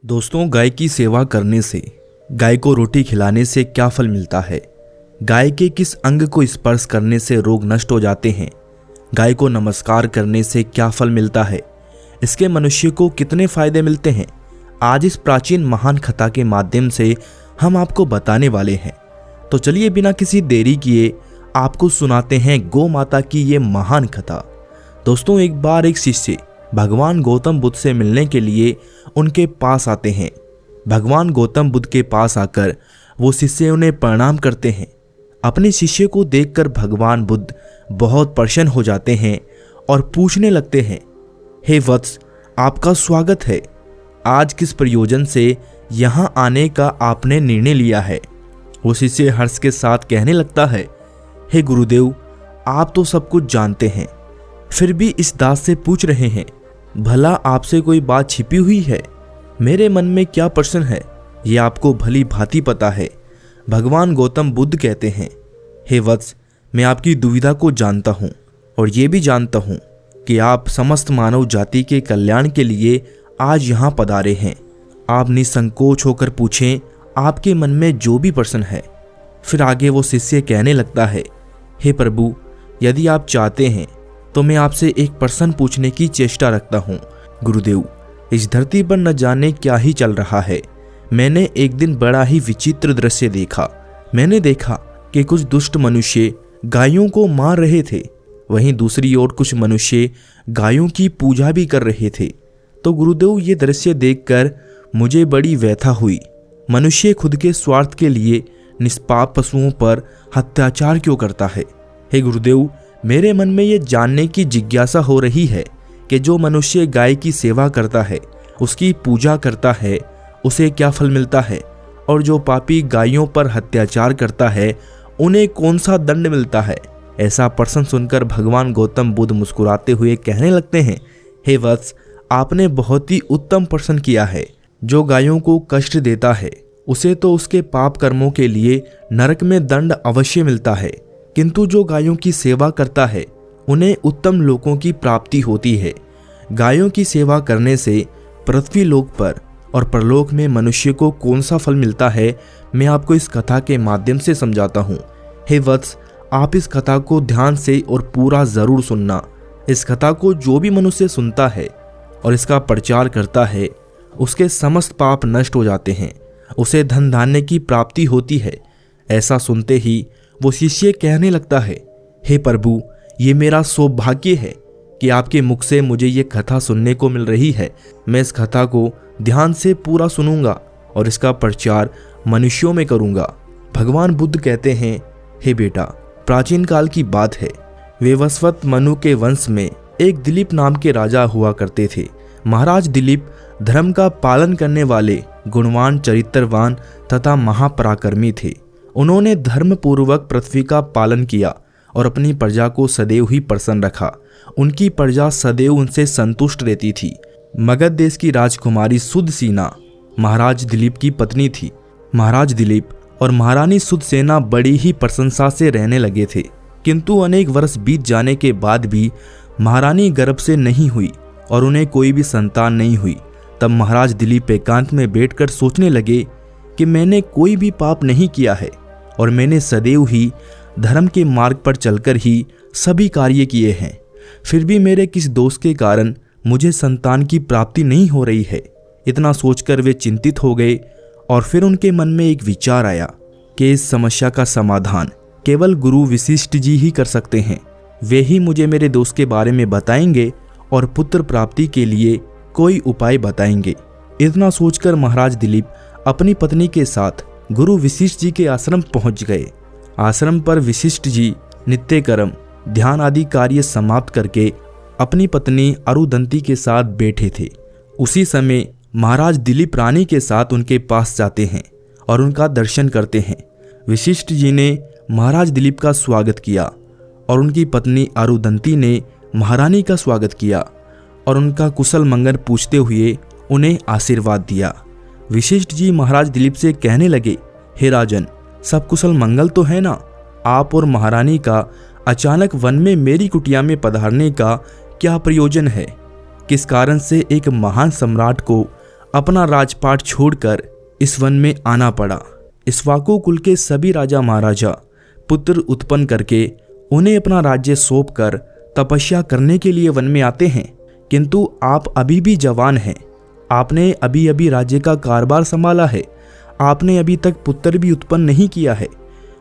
दोस्तों, गाय की सेवा करने से, गाय को रोटी खिलाने से क्या फल मिलता है? गाय के किस अंग को स्पर्श करने से रोग नष्ट हो जाते हैं? गाय को नमस्कार करने से क्या फल मिलता है? इसके मनुष्य को कितने फायदे मिलते हैं? आज इस प्राचीन महान कथा के माध्यम से हम आपको बताने वाले हैं। तो चलिए बिना किसी देरी किए आपको सुनाते हैं गौ माता की ये महान कथा। दोस्तों, एक बार एक शिष्य भगवान गौतम बुद्ध से मिलने के लिए उनके पास आते हैं। भगवान गौतम बुद्ध के पास आकर वो शिष्य उन्हें प्रणाम करते हैं। अपने शिष्य को देखकर भगवान बुद्ध बहुत प्रसन्न हो जाते हैं और पूछने लगते हैं, हे वत्स, आपका स्वागत है। आज किस प्रयोजन से यहाँ आने का आपने निर्णय लिया है? वो शिष्य हर्ष के साथ कहने लगता है, हे गुरुदेव, आप तो सब कुछ जानते हैं, फिर भी इस दास से पूछ रहे हैं। भला आपसे कोई बात छिपी हुई है? मेरे मन में क्या प्रश्न है ये आपको भली भांति पता है। भगवान गौतम बुद्ध कहते हैं, हे वत्स, मैं आपकी दुविधा को जानता हूँ और ये भी जानता हूँ कि आप समस्त मानव जाति के कल्याण के लिए आज यहाँ पधारे हैं। आप निसंकोच होकर पूछें आपके मन में जो भी प्रश्न है। फिर आगे वो शिष्य कहने लगता है, हे प्रभु, यदि आप चाहते हैं तो मैं आपसे एक प्रश्न पूछने की चेष्टा रखता हूँ। गुरुदेव, इस धरती पर न जाने क्या ही चल रहा है। मैंने एक दिन बड़ा ही विचित्र दृश्य देखा। मैंने देखा कि कुछ दुष्ट मनुष्य गायों को मार रहे थे, वहीं दूसरी ओर कुछ मनुष्य गायों की पूजा भी कर रहे थे। तो गुरुदेव, ये दृश्य देखकर मुझे बड़ी व्यथा हुई। मनुष्य खुद के स्वार्थ के लिए निष्पाप पशुओं पर अत्याचार क्यों करता है? हे गुरुदेव, मेरे मन में ये जानने की जिज्ञासा हो रही है कि जो मनुष्य गाय की सेवा करता है, उसकी पूजा करता है, उसे क्या फल मिलता है, और जो पापी गायों पर अत्याचार करता है उन्हें कौन सा दंड मिलता है? ऐसा प्रश्न सुनकर भगवान गौतम बुद्ध मुस्कुराते हुए कहने लगते हैं, हे वत्स, आपने बहुत ही उत्तम प्रश्न किया है। जो गायों को कष्ट देता है उसे तो उसके पाप कर्मों के लिए नरक में दंड अवश्य मिलता है, किंतु जो गायों की सेवा करता है उन्हें उत्तम लोकों की प्राप्ति होती है। गायों की सेवा करने से पृथ्वी लोक पर और परलोक में मनुष्य को कौन सा फल मिलता है, मैं आपको इस कथा के माध्यम से समझाता हूँ। हे वत्स, आप इस कथा को ध्यान से और पूरा जरूर सुनना। इस कथा को जो भी मनुष्य सुनता है और इसका प्रचार करता है, उसके समस्त पाप नष्ट हो जाते हैं, उसे धन धान्य की प्राप्ति होती है। ऐसा सुनते ही वो शिष्य कहने लगता है, हे प्रभु, ये मेरा सौभाग्य है कि आपके मुख से मुझे ये कथा सुनने को मिल रही है। मैं इस कथा को ध्यान से पूरा सुनूंगा और इसका प्रचार मनुष्यों में करूंगा। भगवान बुद्ध कहते हैं, हे बेटा, प्राचीन काल की बात है। वैवस्वत मनु के वंश में एक दिलीप नाम के राजा हुआ करते थे। महाराज दिलीप धर्म का पालन करने वाले गुणवान, चरित्रवान तथा महापराक्रमी थे। उन्होंने धर्म पूर्वक पृथ्वी का पालन किया और अपनी प्रजा को सदैव ही प्रसन्न रखा। उनकी प्रजा सदैव उनसे संतुष्ट रहती थी। मगध देश की राजकुमारी सुदसेना महाराज दिलीप की पत्नी थी। महाराज दिलीप और महारानी सुदसेना बड़ी ही प्रशंसा से रहने लगे थे, किंतु अनेक वर्ष बीत जाने के बाद भी महारानी गर्भ से नहीं हुई और उन्हें कोई भी संतान नहीं हुई। तब महाराज दिलीप एकांत में बैठकर सोचने लगे कि मैंने कोई भी पाप नहीं किया है और मैंने सदैव ही धर्म के मार्ग पर चलकर ही सभी कार्य किए हैं, फिर भी मेरे किस दोष के कारण मुझे संतान की प्राप्ति नहीं हो रही है। इतना सोचकर वे चिंतित हो गए और फिर उनके मन में एक विचार आया कि इस समस्या का समाधान केवल गुरु वशिष्ठ जी ही कर सकते हैं। वे ही मुझे मेरे दोष के बारे में बताएंगे और पुत्र प्राप्ति के लिए कोई उपाय बताएंगे। इतना सोचकर महाराज दिलीप अपनी पत्नी के साथ गुरु वशिष्ठ जी के आश्रम पहुंच गए। आश्रम पर वशिष्ठ जी नित्य कर्म, ध्यान आदि कार्य समाप्त करके अपनी पत्नी अरुदंती के साथ बैठे थे। उसी समय महाराज दिलीप रानी के साथ उनके पास जाते हैं और उनका दर्शन करते हैं। वशिष्ठ जी ने महाराज दिलीप का स्वागत किया और उनकी पत्नी अरुदंती ने महारानी का स्वागत किया और उनका कुशल मंगल पूछते हुए उन्हें आशीर्वाद दिया। वशिष्ठ जी महाराज दिलीप से कहने लगे, हे राजन, सब कुशल मंगल तो है ना? आप और महारानी का अचानक वन में मेरी कुटिया में पधारने का क्या प्रयोजन है? किस कारण से एक महान सम्राट को अपना राजपाट छोड़कर इस वन में आना पड़ा। इक्ष्वाकु कुल के सभी राजा महाराजा पुत्र उत्पन्न करके उन्हें अपना राज्य सौंप कर तपस्या करने के लिए वन में आते हैं, किंतु आप अभी भी जवान हैं। आपने अभी अभी राज्य का कारोबार संभाला है, आपने अभी तक पुत्र भी उत्पन्न नहीं किया है,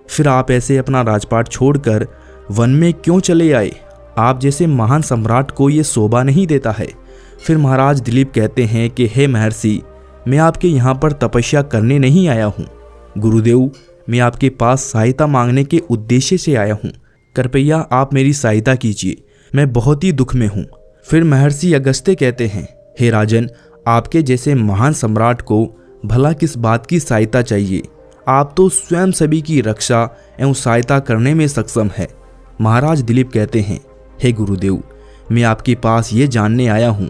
फिर आप ऐसे अपना राजपाट छोड़कर वन में क्यों चले आए? आप जैसे महान सम्राट को ये शोभा नहीं देता है। फिर महाराज दिलीप कहते हैं कि हे महर्षि, मैं आपके यहाँ पर तपस्या करने नहीं आया हूँ। गुरुदेव, मैं आपके पास सहायता मांगने के उद्देश्य से आया हूँ। कृपया आप मेरी सहायता कीजिए, मैं बहुत ही दुख में हूँ। फिर महर्षि अगस्त्य कहते हैं, हे राजन, आपके जैसे महान सम्राट को भला किस बात की सहायता चाहिए? आप तो स्वयं सभी की रक्षा एवं सहायता करने में सक्षम है। महाराज दिलीप कहते हैं, हे गुरुदेव, मैं आपके पास ये जानने आया हूँ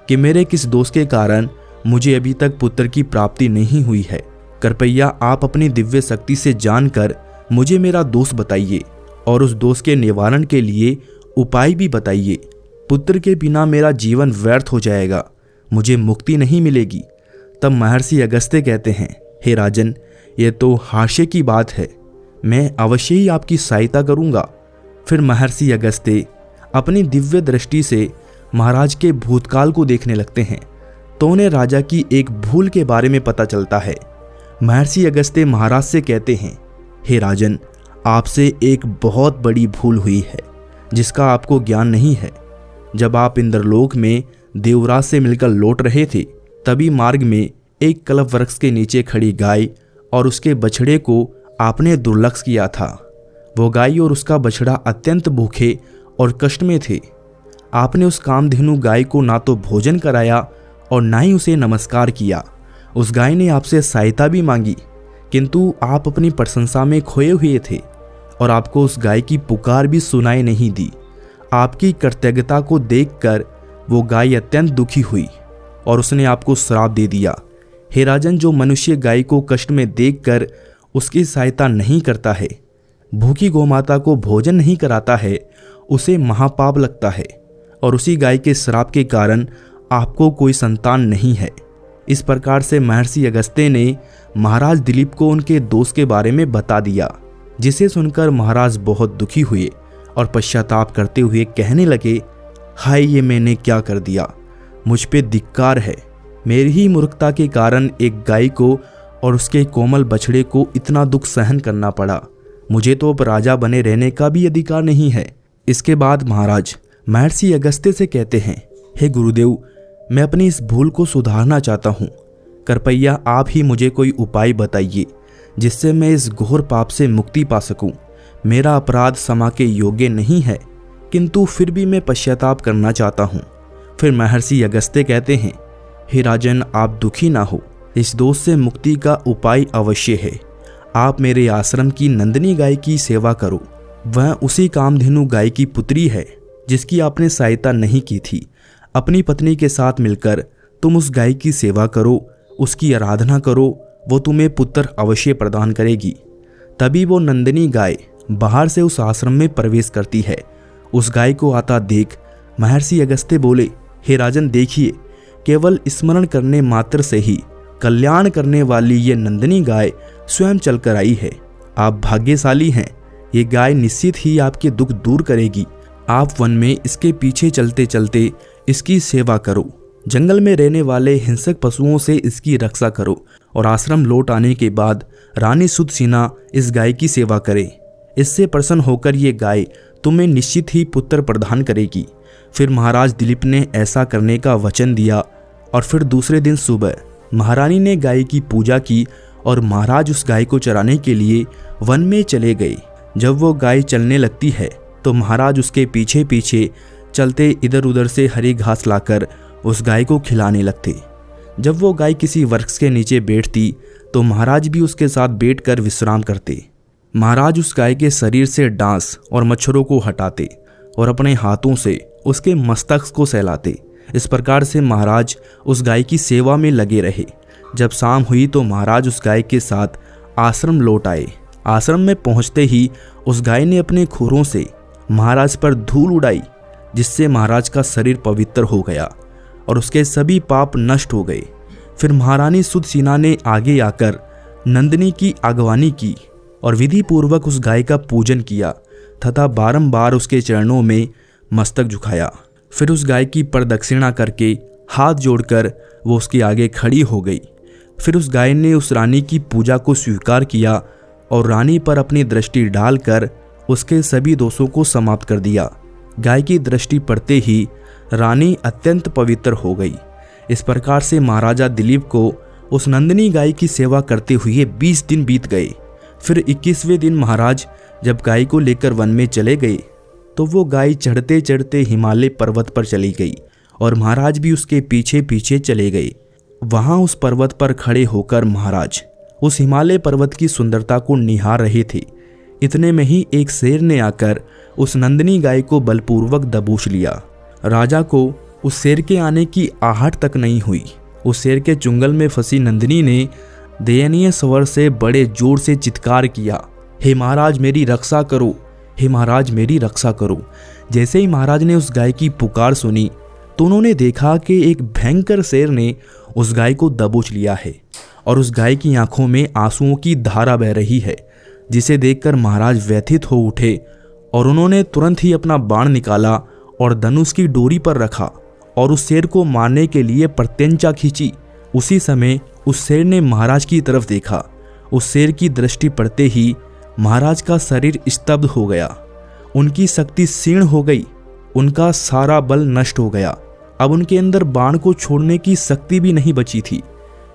कि मेरे किस दोष के कारण मुझे अभी तक पुत्र की प्राप्ति नहीं हुई है। कृपया आप अपनी दिव्य शक्ति से जानकर मुझे मेरा दोष बताइए और उस दोष के निवारण के लिए उपाय भी बताइए। पुत्र के बिना मेरा जीवन व्यर्थ हो जाएगा, मुझे मुक्ति नहीं मिलेगी। तब महर्षि अगस्त्य कहते हैं, हे राजन, यह तो हास्य की बात है, मैं अवश्य ही आपकी सहायता करूंगा। फिर महर्षि अगस्त्य अपनी दिव्य दृष्टि से महाराज के भूतकाल को देखने लगते हैं तो उन्हें राजा की एक भूल के बारे में पता चलता है। महर्षि अगस्त्य महाराज से कहते हैं, हे राजन, आपसे एक बहुत बड़ी भूल हुई है जिसका आपको ज्ञान नहीं है। जब आप इंद्रलोक में देवराज से मिलकर लौट रहे थे, तभी मार्ग में एक कल्प वृक्ष के नीचे खड़ी गाय और उसके बछड़े को आपने दुर्लक्ष्य किया था। वो गाय और उसका बछड़ा अत्यंत भूखे और कष्ट में थे। आपने उस कामधेनु गाय को ना तो भोजन कराया और ना ही उसे नमस्कार किया। उस गाय ने आपसे सहायता भी मांगी, किंतु आप अपनी प्रशंसा में खोए हुए थे और आपको उस गाय की पुकार भी सुनाई नहीं दी। आपकी कृतज्ञता को देखकर वो गाय अत्यंत दुखी हुई और उसने आपको श्राप दे दिया। हे राजन, जो मनुष्य गाय को कष्ट में देखकर उसकी सहायता नहीं करता है, भूखी गौमाता को भोजन नहीं कराता है, उसे महापाप लगता है और उसी गाय के श्राप के कारण आपको कोई संतान नहीं है। इस प्रकार से महर्षि अगस्त्य ने महाराज दिलीप को उनके दोष के बारे में बता दिया, जिसे सुनकर महाराज बहुत दुखी हुए और पश्चाताप करते हुए कहने लगे, हाय, ये मैंने क्या कर दिया, मुझ पे धिक्कार है। मेरी ही मूर्खता के कारण एक गाय को और उसके कोमल बछड़े को इतना दुख सहन करना पड़ा। मुझे तो अब राजा बने रहने का भी अधिकार नहीं है। इसके बाद महाराज महर्षि अगस्त्य से कहते हैं, हे गुरुदेव, मैं अपनी इस भूल को सुधारना चाहता हूँ। कृपया आप ही मुझे कोई उपाय बताइए जिससे मैं इस घोर पाप से मुक्ति पा सकूं। मेरा अपराध क्षमा के योग्य नहीं है, किंतु फिर भी मैं पश्चाताप करना चाहता हूँ। फिर महर्षि अगस्त्य कहते हैं, हे राजन, आप दुखी ना हो, इस दोष से मुक्ति का उपाय अवश्य है। आप मेरे आश्रम की नंदिनी गाय की सेवा करो। वह उसी कामधेनु गाय की पुत्री है जिसकी आपने सहायता नहीं की थी। अपनी पत्नी के साथ मिलकर तुम उस गाय की सेवा करो, उसकी आराधना करो, वो तुम्हें पुत्र अवश्य प्रदान करेगी। तभी वो नंदिनी गाय बाहर से उस आश्रम में प्रवेश करती है। उस गाय को आता देख महर्षि अगस्त्य बोले, हे राजन, देखिए, केवल स्मरण करने मात्र से ही कल्याण करने वाली ये नंदिनी गाय स्वयं चलकर आई है। आप भाग्यशाली हैं, ये गाय निश्चित ही आपके दुख दूर करेगी। आप वन में इसके पीछे चलते चलते इसकी सेवा करो, जंगल में रहने वाले हिंसक पशुओं से इसकी रक्षा करो और आश्रम लौट आने के बाद रानी सुदसिना इस गाय की सेवा करे। इससे प्रसन्न होकर ये गाय तुम्हें निश्चित ही पुत्र प्रदान करेगी। फिर महाराज दिलीप ने ऐसा करने का वचन दिया और फिर दूसरे दिन सुबह महारानी ने गाय की पूजा की और महाराज उस गाय को चराने के लिए वन में चले गए। जब वो गाय चलने लगती है तो महाराज उसके पीछे पीछे चलते इधर उधर से हरी घास लाकर उस गाय को खिलाने लगते। जब वो गाय किसी वृक्ष के नीचे बैठती तो महाराज भी उसके साथ बैठकर विश्राम करते। महाराज उस गाय के शरीर से डांस और मच्छरों को हटाते और अपने हाथों से उसके मस्तक को सहलाते। इस प्रकार से महाराज उस गाय की सेवा में लगे रहे। जब शाम हुई तो महाराज उस गाय के साथ आश्रम लौट आए। आश्रम में पहुंचते ही उस गाय ने अपने खुरों से महाराज पर धूल उड़ाई, जिससे महाराज का शरीर पवित्र हो गया और उसके सभी पाप नष्ट हो गए। फिर महारानी सुदसीना ने आगे आकर नंदिनी की अगवानी की और विधि पूर्वक उस गाय का पूजन किया तथा बारंबार उसके चरणों में मस्तक झुकाया। फिर उस गाय की प्रदक्षिणा करके हाथ जोड़कर वो उसके आगे खड़ी हो गई। फिर उस गाय ने उस रानी की पूजा को स्वीकार किया और रानी पर अपनी दृष्टि डालकर उसके सभी दोषों को समाप्त कर दिया। गाय की दृष्टि पड़ते ही रानी अत्यंत पवित्र हो गई। इस प्रकार से महाराजा दिलीप को उस नंदिनी गाय की सेवा करते हुए 20 दिन बीत गए। फिर 21वें दिन महाराज जब गाय को लेकर वन में चले गए तो वो गाय चढ़ते चढ़ते हिमालय पर्वत पर चली गई और महाराज भी उसके पीछे पीछे चले गए। वहां उस पर्वत पर खड़े होकर महाराज उस हिमालय पर्वत की सुंदरता को निहार रहे थे। इतने में ही एक शेर ने आकर उस नंदिनी गाय को बलपूर्वक दबोच लिया। राजा को उस शेर के आने की आहट तक नहीं हुई। उस शेर के चुंगल में फंसी नंदिनी ने दयनीय स्वर से बड़े जोर से चित्कार किया, हे महाराज मेरी रक्षा करो, हे महाराज मेरी रक्षा करो। जैसे ही महाराज ने उस गाय की पुकार सुनी तो उन्होंने देखा कि एक भयंकर शेर ने उस गाय को दबोच लिया है और उस गाय की आंखों में आंसुओं की धारा बह रही है, जिसे देखकर महाराज व्यथित हो उठे और उन्होंने तुरंत ही अपना बाण निकाला और धनुष की डोरी पर रखा और उस शेर को मारने के लिए प्रत्यंचा खींची। उसी समय उस शेर ने महाराज की तरफ देखा। उस शेर की दृष्टि पड़ते ही महाराज का शरीर स्तब्ध हो गया, उनकी शक्ति क्षीण हो गई, उनका सारा बल नष्ट हो गया। अब उनके अंदर बाण को छोड़ने की शक्ति भी नहीं बची थी।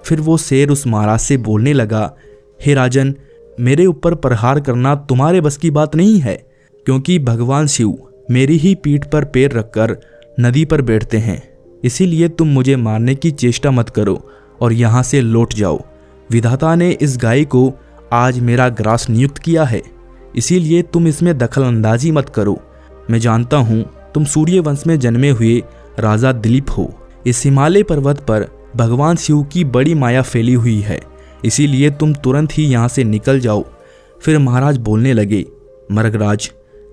फिर वो शेर उस महाराज से बोलने लगा, हे राजन, मेरे ऊपर प्रहार करना तुम्हारे बस की बात नहीं है, क्योंकि भगवान शिव मेरी ही पीठ पर पैर रखकर नदी पर बैठते हैं। इसीलिए तुम मुझे मारने की चेष्टा मत करो और यहाँ से लौट जाओ। विधाता ने इस गाय को आज मेरा ग्रास नियुक्त किया है, इसीलिए तुम इसमें दखल अंदाजी मत करो। मैं जानता हूँ तुम सूर्य वंश में जन्मे हुए राजा दिलीप हो। इस हिमालय पर्वत पर भगवान शिव की बड़ी माया फैली हुई है, इसीलिए तुम तुरंत ही यहाँ से निकल जाओ। फिर महाराज बोलने लगे, मर्गराज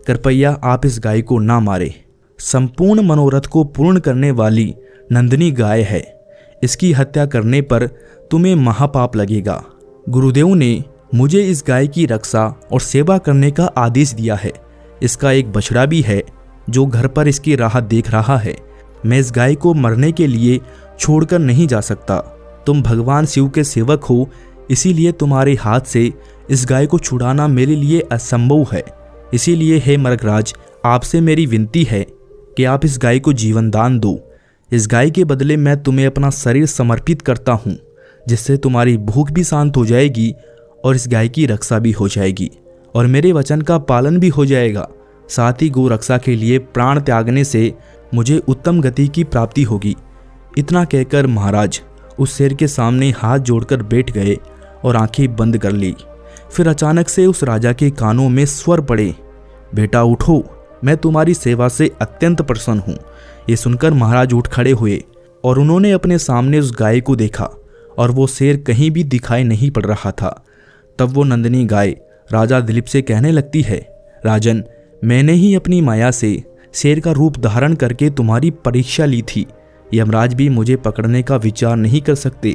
कृपया आप इस गाय को ना मारे। संपूर्ण मनोरथ को पूर्ण करने वाली नंदिनी गाय है, इसकी हत्या करने पर तुम्हें महापाप लगेगा। गुरुदेव ने मुझे इस गाय की रक्षा और सेवा करने का आदेश दिया है। इसका एक बछड़ा भी है जो घर पर इसकी राह देख रहा है। मैं इस गाय को मरने के लिए छोड़कर नहीं जा सकता। तुम भगवान शिव के सेवक हो, इसीलिए तुम्हारे हाथ से इस गाय को छुड़ाना मेरे लिए असंभव है। इसीलिए हे मर्गराज, आपसे मेरी विनती है कि आप इस गाय को जीवन दान दो। इस गाय के बदले मैं तुम्हें अपना शरीर समर्पित करता हूँ, जिससे तुम्हारी भूख भी शांत हो जाएगी और इस गाय की रक्षा भी हो जाएगी और मेरे वचन का पालन भी हो जाएगा। साथ ही गौ रक्षा के लिए प्राण त्यागने से मुझे उत्तम गति की प्राप्ति होगी। इतना कहकर महाराज उस शेर के सामने हाथ जोड़कर बैठ गए और आंखें बंद कर ली। फिर अचानक से उस राजा के कानों में स्वर पड़े, बेटा उठो, मैं तुम्हारी सेवा से अत्यंत प्रसन्न हूँ। ये सुनकर महाराज उठ खड़े हुए और उन्होंने अपने सामने उस गाय को देखा और वो शेर कहीं भी दिखाई नहीं पड़ रहा था। तब वो नंदिनी गाय राजा दिलीप से कहने लगती है, राजन, मैंने ही अपनी माया से शेर का रूप धारण करके तुम्हारी परीक्षा ली थी। यमराज भी मुझे पकड़ने का विचार नहीं कर सकते।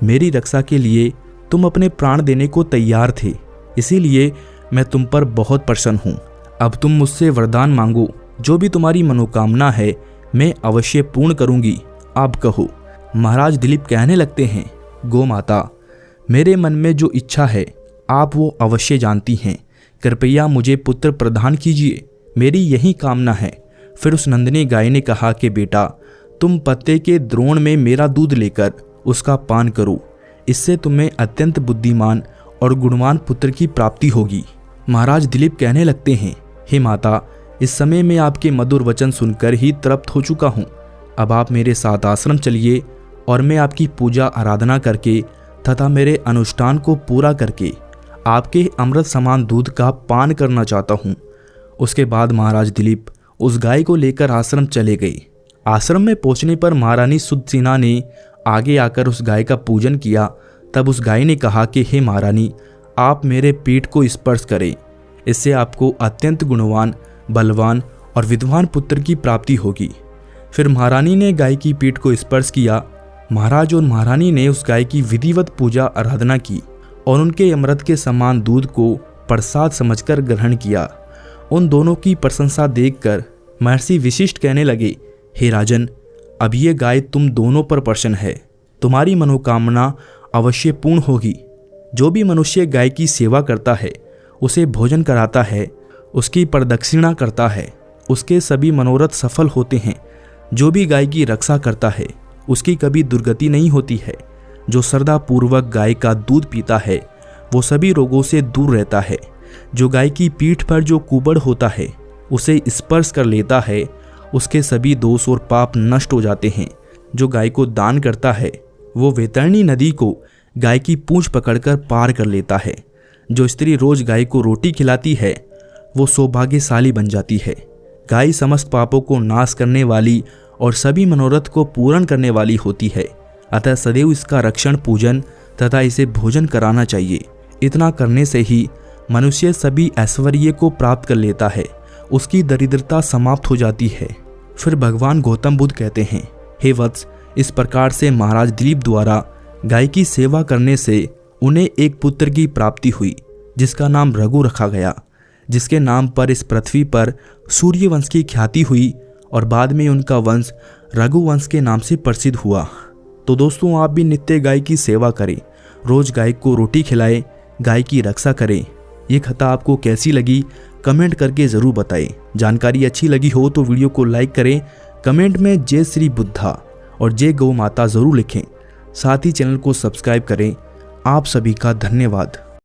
मेरी रक्षा के लिए तुम अपने प्राण देने को तैयार थे, इसीलिए मैं तुम पर बहुत प्रसन्न हूँ। अब तुम मुझसे वरदान मांगो, जो भी तुम्हारी मनोकामना है मैं अवश्य पूर्ण करूँगी। आप कहो। महाराज दिलीप कहने लगते हैं, गो माता, मेरे मन में जो इच्छा है आप वो अवश्य जानती हैं। कृपया मुझे पुत्र प्रदान कीजिए, मेरी यही कामना है। फिर उस नंदिनी गाय ने कहा कि बेटा, तुम पत्ते के द्रोण में मेरा दूध लेकर उसका पान करो, इससे तुम्हें अत्यंत बुद्धिमान और गुणवान पुत्र की प्राप्ति होगी। महाराज दिलीप कहने लगते हैं, हे माता, इस समय मैं आपके मधुर वचन सुनकर ही तृप्त हो चुका हूँ। अब आप मेरे साथ आश्रम चलिए और मैं आपकी पूजा आराधना करके तथा मेरे अनुष्ठान को पूरा करके आपके अमृत समान दूध का पान करना चाहता हूँ। उसके बाद महाराज दिलीप उस गाय को लेकर आश्रम चले गए। आश्रम में पहुँचने पर महारानी सुदसीना ने आगे आकर उस गाय का पूजन किया। तब उस गाय ने कहा कि हे महारानी, आप मेरे पीठ को स्पर्श करें, इससे आपको अत्यंत गुणवान, बलवान और विद्वान पुत्र की प्राप्ति होगी। फिर महारानी ने गाय की पीठ को स्पर्श किया महाराज और महारानी ने उस गाय की विधिवत पूजा आराधना की और उनके अमृत के समान दूध को प्रसाद समझकर ग्रहण किया। उन दोनों की प्रशंसा देखकर महर्षि वशिष्ठ कहने लगे, हे राजन, अब ये गाय तुम दोनों पर प्रसन्न है, तुम्हारी मनोकामना अवश्य पूर्ण होगी। जो भी मनुष्य गाय की सेवा करता है, उसे भोजन कराता है, उसकी प्रदक्षिणा करता है, उसके सभी मनोरथ सफल होते हैं। जो भी गाय की रक्षा करता है, उसकी कभी दुर्गति नहीं होती है। जो श्रद्धापूर्वक गाय का दूध पीता है, वो सभी रोगों से दूर रहता है। जो गाय की पीठ पर जो कुबड़ होता है, उसे स्पर्श कर लेता है, उसके सभी दोष और पाप नष्ट हो जाते हैं। जो गाय को दान करता है, वो वैतरणी नदी को गाय की पूंछ पकड़कर पार कर लेता है। जो स्त्री रोज गाय को रोटी खिलाती है, वो सौभाग्यशाली बन जाती है। गाय समस्त पापों को नाश करने वाली और सभी मनोरथ को पूर्ण करने वाली होती है। अतः सदैव इसका रक्षण, पूजन तथा इसे भोजन कराना चाहिए। इतना करने से ही मनुष्य सभी ऐश्वर्य को प्राप्त कर लेता है, उसकी दरिद्रता समाप्त हो जाती है। फिर भगवान गौतम बुद्ध कहते हैं, हे वत्स, इस प्रकार से महाराज दिलीप द्वारा गाय की सेवा करने से उन्हें एक पुत्र की प्राप्ति हुई, जिसका नाम रघु रखा गया, जिसके नाम पर इस पृथ्वी पर सूर्यवंश की ख्याति हुई और बाद में उनका वंश रघुवंश के नाम से प्रसिद्ध हुआ। तो दोस्तों, आप भी नित्य गाय की सेवा करें, रोज गाय को रोटी खिलाएं, गाय की रक्षा करें। ये कथा आपको कैसी लगी कमेंट करके ज़रूर बताएं। जानकारी अच्छी लगी हो तो वीडियो को लाइक करें, कमेंट में जय श्री बुद्धा और जय गौ माता ज़रूर लिखें। साथ ही चैनल को सब्सक्राइब करें। आप सभी का धन्यवाद।